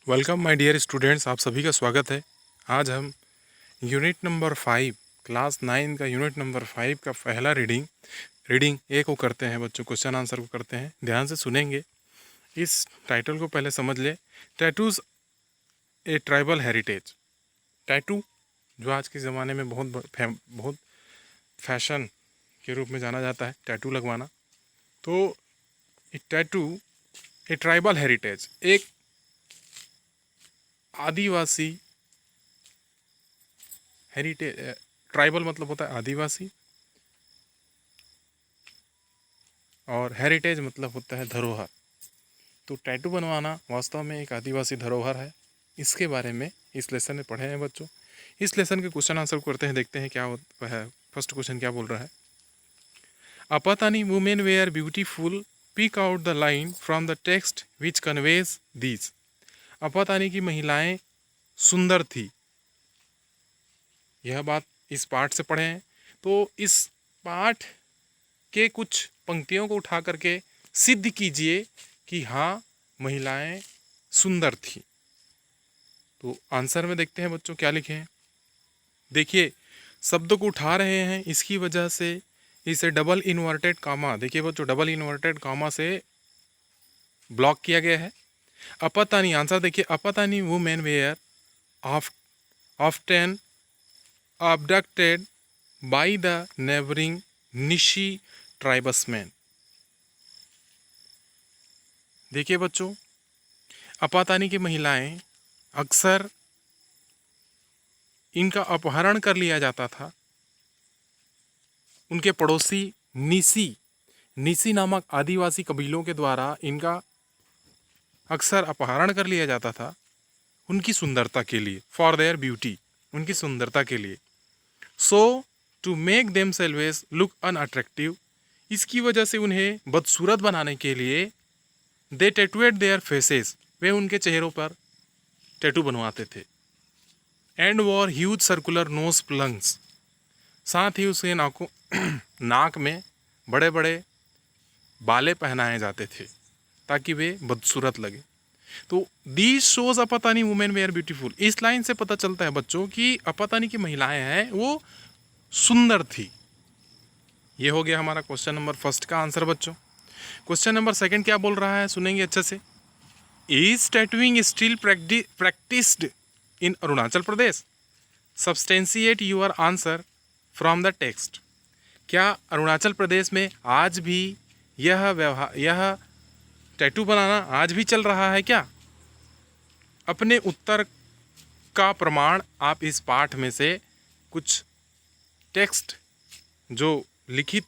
Welcome my dear students, आप सभी का स्वागत है। आज हम यूनिट नंबर 5 क्लास 9 का यूनिट नंबर 5 का पहला रीडिंग ए को करते हैं बच्चों। क्वेश्चन आंसर को करते हैं, ध्यान से सुनेंगे। इस टाइटल को पहले समझ ले। Tattoos a tribal heritage. Tattoo जो आज के ज़माने में बहुत फैशन के रूप में जाना जाता है, टैटू लगवाना। तो टैटू ए ट्राइबल हेरिटेज, एक आदिवासी हेरिटेज। ट्राइबल मतलब होता है आदिवासी, और हेरिटेज मतलब होता है धरोहर। तो टैटू बनवाना वास्तव में एक आदिवासी धरोहर है। इसके बारे में इस लेसन में पढ़े हैं बच्चों। इस लेसन के क्वेश्चन आंसर करते हैं, देखते हैं क्या होता है। फर्स्ट क्वेश्चन क्या बोल रहा है। Apatani women were beautiful, pick out the line from the text which conveys these. Apatani की महिलाएं सुंदर थी, यह बात इस पाठ से पढ़े हैं। तो इस पाठ के कुछ पंक्तियों को उठा करके सिद्ध कीजिए कि हाँ, महिलाएं सुंदर थी। तो आंसर में देखते हैं बच्चों क्या लिखे हैं। देखिए, शब्द को उठा रहे हैं, इसकी वजह से इसे डबल इन्वर्टेड कामा, देखिए बच्चों, डबल इन्वर्टेड कामा से ब्लॉक किया गया है। अपतानी, आंसर देखिए, Apatani women were often abducted by the neighboring Nishi tribesmen. देखिए बच्चों, अपातानी की महिलाएं अक्सर इनका अपहरण कर लिया जाता था। उनके पड़ोसी निसी नामक आदिवासी कबीलों के द्वारा इनका अक्सर अपहरण कर लिया जाता था उनकी सुंदरता के लिए, फॉर देयर ब्यूटी, उनकी सुंदरता के लिए। So to make themselves look unattractive, इसकी वजह से उन्हें बदसूरत बनाने के लिए दे टैटूएड देयर फेसेस, वे उनके चेहरों पर टैटू बनवाते थे। And wore huge circular nose plugs, साथ ही उसके नाक में बड़े बड़े बाले पहनाए जाते थे ताकि वे बदसूरत लगे। तो these shows Apatani women were beautiful, इस लाइन से पता चलता है बच्चों कि अपतानी की महिलाएं हैं वो सुंदर थी। ये हो गया हमारा क्वेश्चन नंबर फर्स्ट का आंसर बच्चों। क्वेश्चन नंबर सेकंड क्या बोल रहा है, सुनेंगे अच्छे से। Is tattooing still practised in Arunachal Pradesh? Substantiate your answer from the text. क्या अरुणाचल प्रदेश में आज भी यह टैटू बनाना आज भी चल रहा है क्या? अपने उत्तर का प्रमाण आप इस पाठ में से कुछ टेक्स्ट जो लिखित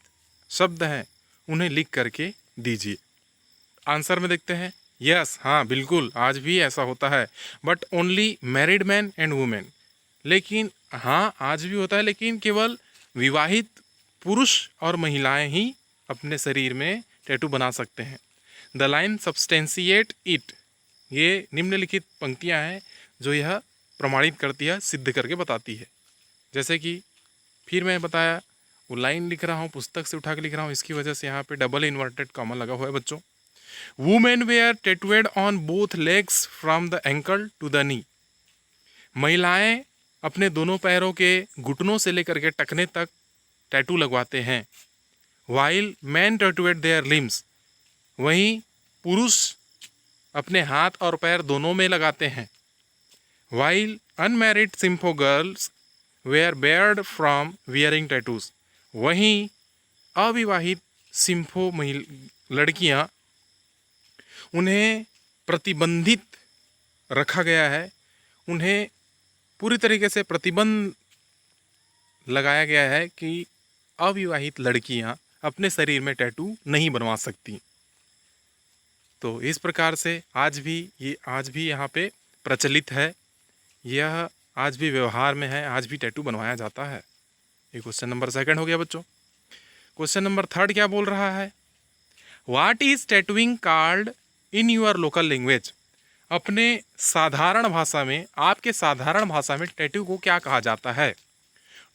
शब्द हैं उन्हें लिख करके दीजिए। आंसर में देखते हैं, यस, हाँ बिल्कुल, आज भी ऐसा होता है, but only married man and women. लेकिन हाँ, आज भी होता है, लेकिन केवल विवाहित पुरुष और महिलाएं ही अपने शरीर में टैटू बना सकते हैं। द लाइन सब्सटेंशिएट इट, ये निम्नलिखित पंक्तियां हैं जो यह प्रमाणित करती है, सिद्ध करके बताती है। जैसे कि फिर मैं बताया, वो लाइन लिख रहा हूँ, पुस्तक से उठा के लिख रहा हूँ, इसकी वजह से यहाँ पे डबल इन्वर्टेड कॉमा लगा हुआ है बच्चों। Women were tattooed on both legs from the ankle to the knee, महिलाएं अपने दोनों पैरों के घुटनों से लेकर के टखने तक टैटू लगवाते हैं। वाइल मैन टैटूएड देयर लिम्स, वहीं पुरुष अपने हाथ और पैर दोनों में लगाते हैं। While unmarried Singpho girls were barred from wearing tattoos, वहीं अविवाहित सिम्फो लड़कियां, उन्हें प्रतिबंधित रखा गया है, उन्हें पूरी तरीके से प्रतिबंध लगाया गया है कि अविवाहित लड़कियां अपने शरीर में टैटू नहीं बनवा सकती। तो इस प्रकार से आज भी यहाँ पे प्रचलित है, यह आज भी व्यवहार में है, आज भी टैटू बनवाया जाता है। ये क्वेश्चन नंबर सेकंड हो गया बच्चों। क्वेश्चन नंबर थर्ड क्या बोल रहा है। What is tattooing called in your local language? अपने साधारण भाषा में, आपके साधारण भाषा में टैटू को क्या कहा जाता है?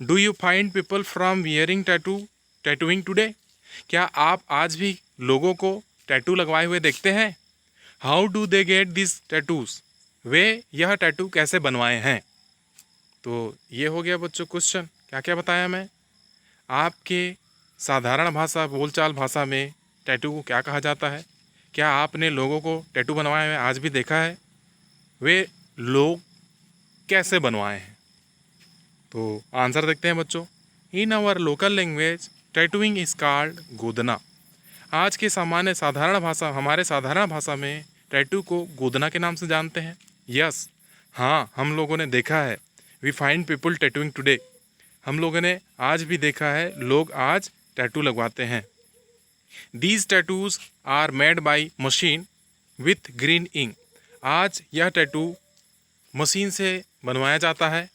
Do you find people from wearing tattooing today? क्या आप आज भी लोगों को टैटू लगवाए हुए देखते हैं? How do they get this tattoos? वे यह टैटू कैसे बनवाए हैं। तो ये हो गया बच्चों क्वेश्चन। क्या क्या बताया मैं आपके साधारण भाषा बोलचाल भाषा में टैटू को क्या कहा जाता है। क्या आपने लोगों को टैटू बनवाए हुए आज भी देखा है, वे लोग कैसे बनवाए हैं। तो आंसर देखते हैं बच्चों। In our local language tattooing is called godna. आज के सामान्य साधारण भाषा हमारे साधारण भाषा में टैटू को गोदना के नाम से जानते हैं। यस, हाँ, हम लोगों ने देखा है। We find people tattooing today. हम लोगों ने आज भी देखा है, लोग आज टैटू लगवाते हैं। These tattoos are made by machine with green ink. आज यह टैटू मशीन से बनवाया जाता है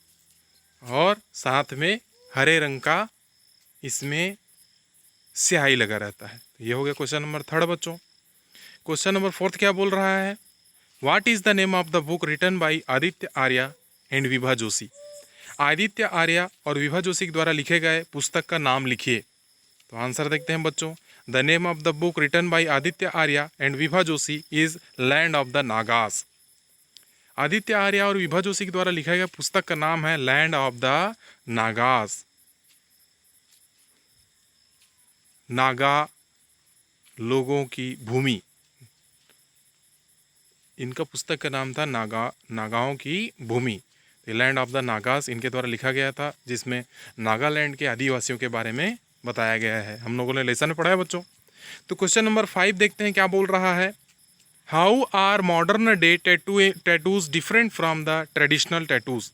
और साथ में हरे रंग का इसमें स्याही लगा रहता है। ये हो गया क्वेश्चन नंबर 3 बच्चों। क्वेश्चन नंबर 4 क्या बोल रहा है। What is the name of the book written by Aditya Arya and Vibha Joshi. Aditya Arya और विभा जोशी के द्वारा लिखे गए पुस्तक का नाम लिखिए। तो आंसर देखते हैं बच्चों। The name of the book written by Aditya Arya and Vibha Joshi is land of the Nagas. Aditya Arya और विभा जोशी के द्वारा लिखा गया पुस्तक का नाम है land of the Nagas. Naga लोगों की भूमि, इनका पुस्तक का नाम था नागाओं की भूमि। लैंड ऑफ द नागास इनके द्वारा लिखा गया था, जिसमें नागालैंड के आदिवासियों के बारे में बताया गया है। हम लोगों ने लेसन में पढ़ा है बच्चों। तो क्वेश्चन नंबर 5 देखते हैं क्या बोल रहा है। How are modern day tattoos different from the traditional tattoos.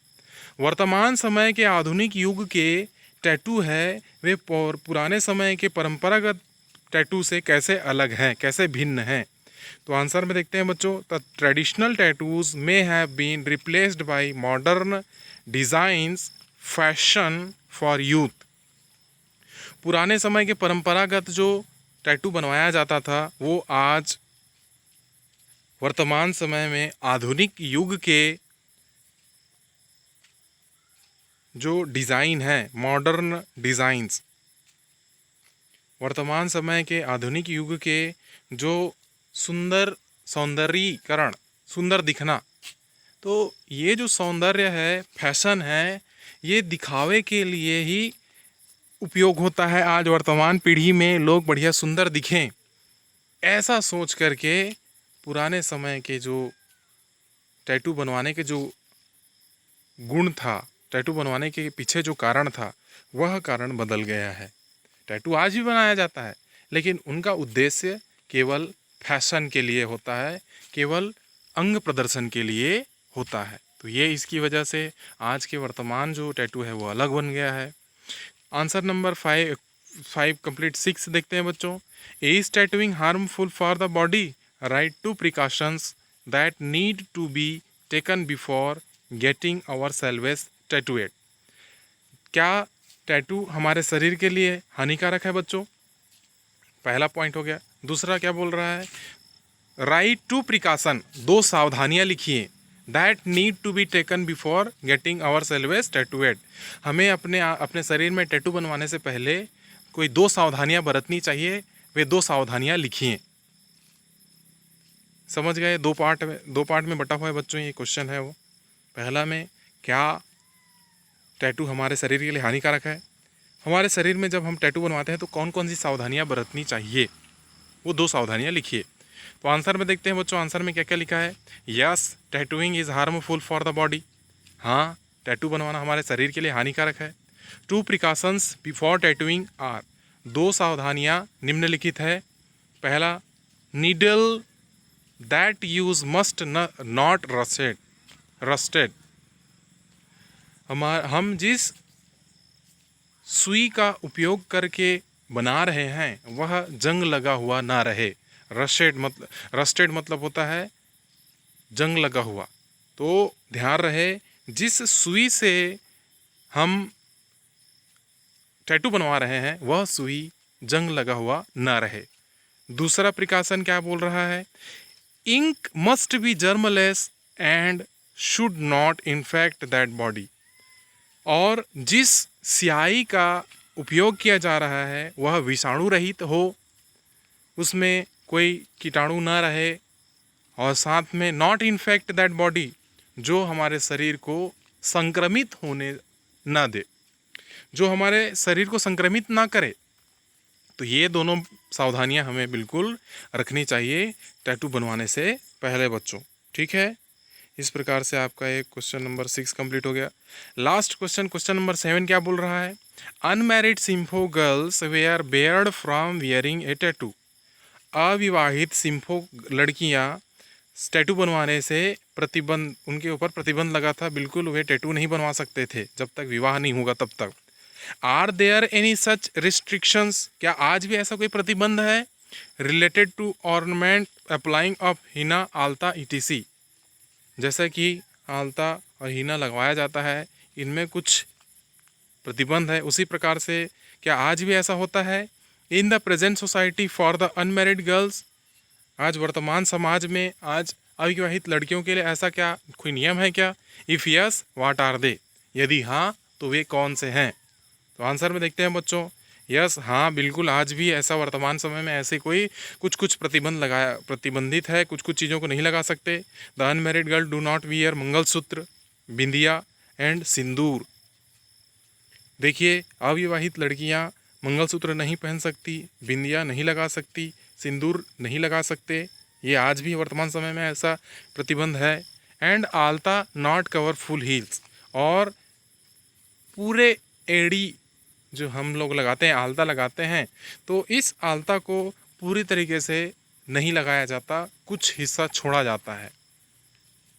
वर्तमान समय के आधुनिक युग के टैटू है वे पुराने समय के परंपरागत टैटू से कैसे अलग हैं, कैसे भिन्न हैं। तो आंसर में देखते हैं बच्चों। The traditional tattoos may have been replaced by modern designs fashion for youth. पुराने समय के परंपरागत जो टैटू बनवाया जाता था वो आज वर्तमान समय में आधुनिक युग के जो डिज़ाइन है, मॉडर्न डिज़ाइंस, वर्तमान समय के आधुनिक युग के जो सुंदर सौंदर्यीकरण, सुंदर दिखना, तो ये जो सौंदर्य है, फैशन है, ये दिखावे के लिए ही उपयोग होता है। आज वर्तमान पीढ़ी में लोग बढ़िया सुंदर दिखें, ऐसा सोच करके पुराने समय के जो टैटू बनवाने के जो गुण था, टैटू बनवाने के पीछे जो कारण था, वह कारण बदल गया है। टैटू आज भी बनाया जाता है, लेकिन उनका उद्देश्य केवल फैशन के लिए होता है, केवल अंग प्रदर्शन के लिए होता है। तो ये इसकी वजह से आज के वर्तमान जो टैटू है वो अलग बन गया है। आंसर नंबर 5 कंप्लीट 6 देखते हैं बच्चों। Is tattooing harmful for the body. Write two precautions that need to be taken before getting ourselves tattooed. क्या टैटू हमारे शरीर के लिए हानिकारक है बच्चों? पहला पॉइंट हो गया। दूसरा क्या बोल रहा है, राइट टू प्रिकॉशन, 2 सावधानियां लिखिए, that need to be taken before getting ourselves tattooed. हमें अपने शरीर में टैटू बनवाने से पहले कोई 2 सावधानियां बरतनी चाहिए, वे 2 सावधानियां लिखिए। समझ गए? 2 पार्ट में बटा हुआ है बच्चों ये क्वेश्चन है वो। पहला में क्या टैटू हमारे शरीर के लिए हानिकारक है, हमारे शरीर में जब हम टैटू बनवाते हैं तो कौन कौन सी सावधानियां बरतनी चाहिए, वो 2 सावधानियां लिखिए। तो आंसर में देखते हैं बच्चों, आंसर में क्या क्या लिखा है। Yes, tattooing is harmful for the body. हाँ, टैटू बनवाना हमारे शरीर के लिए हानिकारक है। 2 प्रिकॉशंस बिफोर टैटूइंग आर, 2 सावधानियां निम्नलिखित है। पहला, needle that use must not rusted. हम जिस सुई का उपयोग करके बना रहे हैं वह जंग लगा हुआ ना रहे। रस्टेड मतलब होता है जंग लगा हुआ। तो ध्यान रहे, जिस सुई से हम टैटू बनवा रहे हैं वह सुई जंग लगा हुआ ना रहे। दूसरा प्रिकॉशन क्या बोल रहा है, ink must be germless and should not infect that body. और जिस स्याही का उपयोग किया जा रहा है वह विषाणु रहित हो, उसमें कोई कीटाणु ना रहे, और साथ में नॉट इन्फेक्ट दैट बॉडी, जो हमारे शरीर को संक्रमित होने ना दे, जो हमारे शरीर को संक्रमित ना करे। तो ये दोनों सावधानियां हमें बिल्कुल रखनी चाहिए टैटू बनवाने से पहले बच्चों, ठीक है। इस प्रकार से आपका एक क्वेश्चन नंबर 6 कंप्लीट हो गया। लास्ट क्वेश्चन, क्वेश्चन नंबर 7 क्या बोल रहा है? Unmarried Singpho girls were barred from wearing a tattoo. अविवाहित सिम्फो लड़कियां टैटू बनवाने से प्रतिबंध, उनके ऊपर प्रतिबंध लगा था, बिल्कुल वे टैटू नहीं बनवा सकते थे जब तक विवाह नहीं होगा तब तक। Are there any such restrictions, क्या आज भी ऐसा कोई प्रतिबंध है? Related to ornament applying of henna alta ETC, जैसा कि आलता और हिना लगवाया जाता है, इनमें कुछ प्रतिबंध है। उसी प्रकार से क्या आज भी ऐसा होता है? In the present society for the unmarried girls, आज वर्तमान समाज में आज अविवाहित लड़कियों के लिए ऐसा क्या कोई नियम है क्या? If yes what are they, यदि हाँ तो वे कौन से हैं? तो आंसर में देखते हैं बच्चों। यस, हाँ बिल्कुल, आज भी ऐसा वर्तमान समय में ऐसे कोई कुछ प्रतिबंधित है, कुछ चीज़ों को नहीं लगा सकते। The unmarried girl do not wear mangalsutra, bindiya and sindoor. देखिए, अविवाहित लड़कियां मंगलसूत्र नहीं पहन सकती, बिंदिया नहीं लगा सकती, सिंदूर नहीं लगा सकते, ये आज भी वर्तमान समय में ऐसा प्रतिबंध है। एंड आलता नॉट कवर फुल हील्स, और पूरे एड़ी जो हम लोग लगाते हैं, आलता लगाते हैं, तो इस आलता को पूरी तरीके से नहीं लगाया जाता, कुछ हिस्सा छोड़ा जाता है।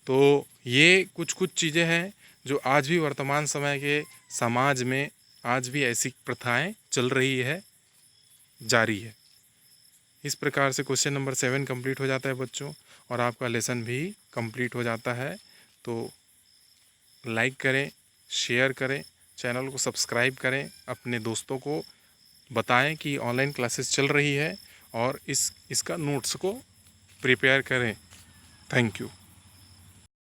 तो ये कुछ चीज़ें हैं जो आज भी वर्तमान समय के समाज में आज भी ऐसी प्रथाएं चल रही है, जारी है। इस प्रकार से क्वेश्चन नंबर 7 कंप्लीट हो जाता है बच्चों, और आपका लेसन भी कंप्लीट हो जाता है। तो लाइक करें, शेयर करें, चैनल को सब्सक्राइब करें, अपने दोस्तों को बताएं कि ऑनलाइन क्लासेस चल रही है, और इसका नोट्स को प्रिपेयर करें। Thank you.